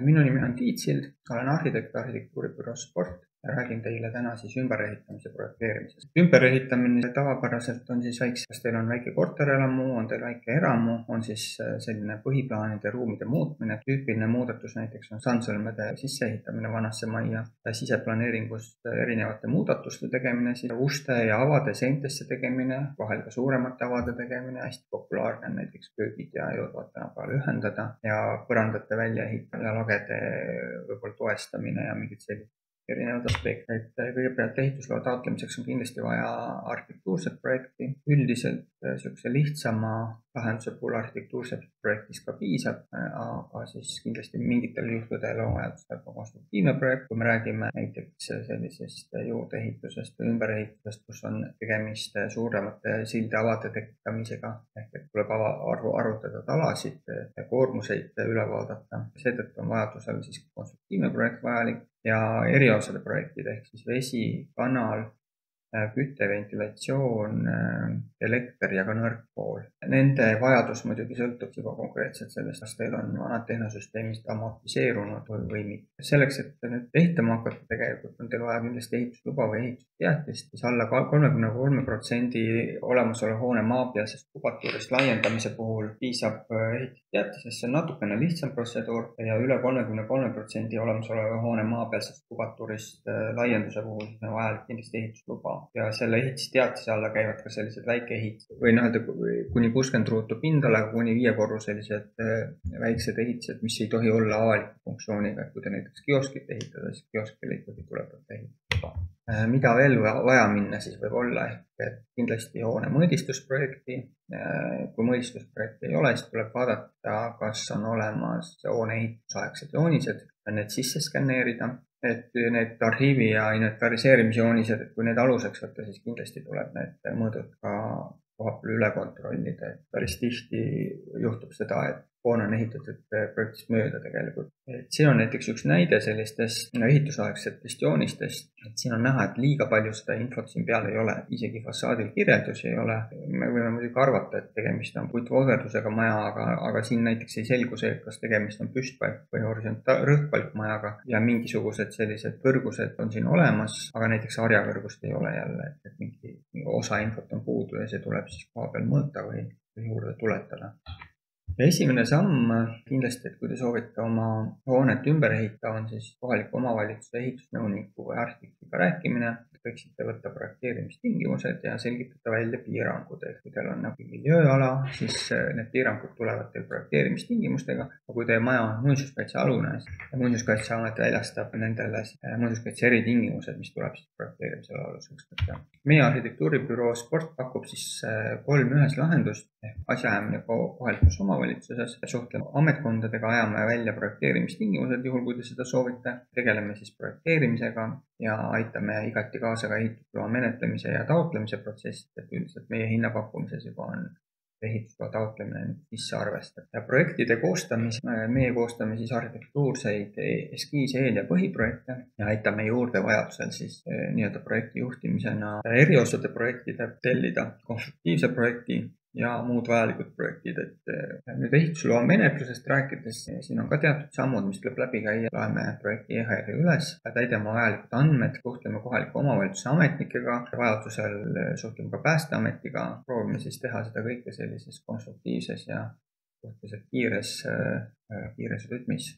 Minu nimi on Tiit Sild, olen arhitekt arhitektuuribüroos Sport ja räägin teile täna siis ümberehitamise projekteerimisest. Ümberehitamine tavapäraselt on siis väikse, kas teil on väike korterelamu, on teil väike eramu, on siis selline põhiplaanide ruumide muutmine. Tüüpiline muudatus näiteks on sandsõlmede sisseehitamine vanasse majja, siseplaneeringust erinevate muudatuste tegemine, uste ja avade seintesse tegemine, vahel ka suuremate avade tegemine, hästi populaarne on näiteks köögid ja jõudvad tänapäeval ühendada ja põrandate väljaehitamine ja lagede võib-olla toestamine ja mingid sellised erinevad aspektid. Kõigepealt ehitusloa taotlemiseks on kindlasti vaja arhitektuurset projekti. Üldiselt sellise lihtsama lahenduse puhul arhitektuurset projektis ka piisab, aga siis kindlasti mingitel juhtudel on vajadusel ka konstruktiivne projekt. Kui me räägime näiteks sellisest juurdeehitusest või ümberehitusest, kus on tegemist suuremate sildeavade tekitamisega, ehk et tuleb arvutada talasid ja koormuseid üle vaadata. Seetõttu on vajadusel siis konstruktiivne projekt vajalik. Ja eriosade projektid ehk siis vesi, kanal, küte, ventilatsioon, elekter ja ka nõrkpool. Nende vajadus muidugi sõltub juba konkreetselt sellest, kas teil on vanad tehnosüsteemid amortiseerunud või mitte. Selleks, et nüüd ehitama hakata, tegelikult on teil vaja kindlasti ehitusluba või ehitusteatist, siis alla 33% olemasoleva hoone maapealsest kubatuurist laiendamise puhul piisab ehitusteatisest. See on natukene lihtsam protseduur ja üle 33% olemasoleva hoone maapealsest kubatuurist laienduse puhul on vajalik kindlasti ehitusluba. Ja selle ehitusteatise alla käivad ka sellised väikeehitised või kuni 60 ruutu pindala, kuni 5 sellised väiksed ehitised, mis ei tohi olla avaliku funktsiooniga. Kui te näiteks kioskit ehitada, siis kioskile ikkagi tuleb ehitada. Mida veel vaja minna siis võib olla, ehk kindlasti hoone mõõdistusprojekti. Kui mõõdistusprojekti ei ole, siis tuleb vaadata, kas on olemas hoone ehitusaegsed joonised, need sisse skänneerida. Et need arhiivi ja inventariseerimise joonised, et kui need aluseks võtta, siis kindlasti tuleb need mõõdud ka kohapeal üle kontrollida. Et päris tihti juhtub seda, et hoone on ehitatud projektist mööda tegelikult. Siin on näiteks üks näide sellistest ehitusaegsetest joonistest. Siin on näha, et liiga palju seda infot siin peal ei ole. Isegi fassaadil kirjeldusi ei ole. Me võime muidugi arvata, et tegemist on puitvoogeldusega maja, aga siin näiteks ei selgu see, kas tegemist on püstpalk või rõhkpalkmajaga ja mingisugused sellised kõrgused on siin olemas, aga näiteks harjakõrgust ei ole jälle, et mingi osa infot on puudu ja see tuleb siis koha peal mõõta või juurde tuletada. Ja esimene samm kindlasti, et kui te soovite oma hoonet ümber ehita, on siis kohaliku omavalitsuse ehitusnõuniku või arhitektiga rääkimine. Võiksite võtta projekteerimistingimused ja selgitada välja piirangud. Kui teil on miljööala, siis need piirangud tulevad teil projekteerimistingimustega. Kui teie maja on muinsuskaitsealune, siis muinsuskaitseamet väljastab nendele muinsuskaitse eritingimused, mis tuleb siis projekteerimisele aluseks. Meie arhitektuuribüroo Sport pakub siis 3 ühes lahendust, asjaajamine kohalikus omavalitsuses, suhtleme ametkondadega, ajame välja projekteerimistingimused, juhul kui te seda soovite, tegeleme siis projekteerimisega ja aitame igati kaasa ka ehitusloa menetlemise ja taotlemise protsessid, et üldiselt meie hinnapakkumises juba on ehitusloa taotlemine sisse arvestada. Ja projektide meie koostame siis arhitektuurseid eskiise, eel- ja põhiprojekte ja aitame juurde vajadusel siis nii-öelda projekti juhtimisena eriosade projektide tellida konstruktiivse projekti ja muud vajalikud projektid. Et nüüd ehitusloa menetlusest rääkides, siin on ka teatud sammud, mis tuleb läbi käia. Loeme projekti EHR-i üles, täidame vajalikud andmed, suhtleme kohaliku omavalitsuse ametnikega, vajadusel suhtleme ka Päästeametiga, proovime siis teha seda kõike sellises konstruktiivses ja suhteliselt kiires rütmis.